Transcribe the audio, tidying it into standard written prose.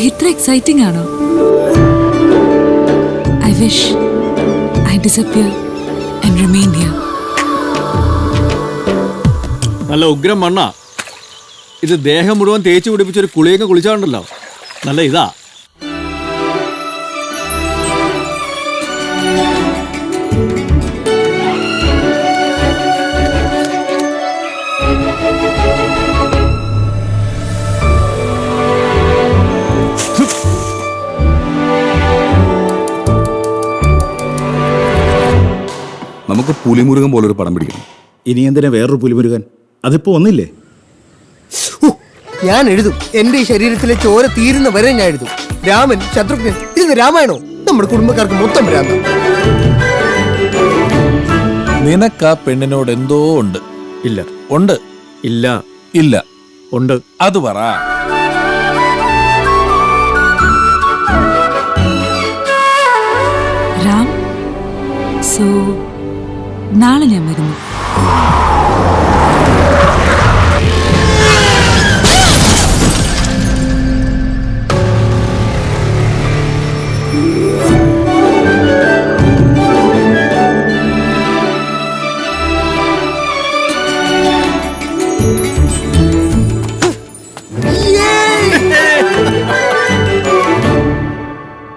ഇത്ര എക്സൈറ്റിംഗ് ആണോ? I wish I disappear and remain here. നല്ല ഉഗ്രം മണ്ണ ഇത്. ദേഹം മുഴുവൻ തേച്ച് പിടിപ്പിച്ചൊരു കുളിയൊക്കെ കുളിച്ചാണ്ടല്ലോ. നല്ല ഇതാ. നമുക്ക് പുലിമുരുകൻ പോലൊരു പടം പിടിക്കണം. ഇനി എന്തിനാ വേറൊരു പുലിമുരുകൻ? അതിപ്പോ ഒന്നില്ലേ? ഞാൻ എഴുതും. എന്റെ ഈ ശരീരത്തിലെ ചോര തീരുന്ന വരെ ഞാൻ എഴുതും. രാമൻ, ശത്രുഘ്നൻ, ഇത് രാമായണോ? നമ്മുടെ കുടുംബക്കാർക്ക് മൊത്തം ഭ്രാന്ത്. നിനക്ക് ആ പെണ്ണിനോട് എന്തോ ഉണ്ട്. ഇല്ല. ഉണ്ട്. ഇല്ല. ഇല്ല. ഉണ്ട്. അത് പറ. രാം, സോ നാളെ ഞാൻ വരുന്നു.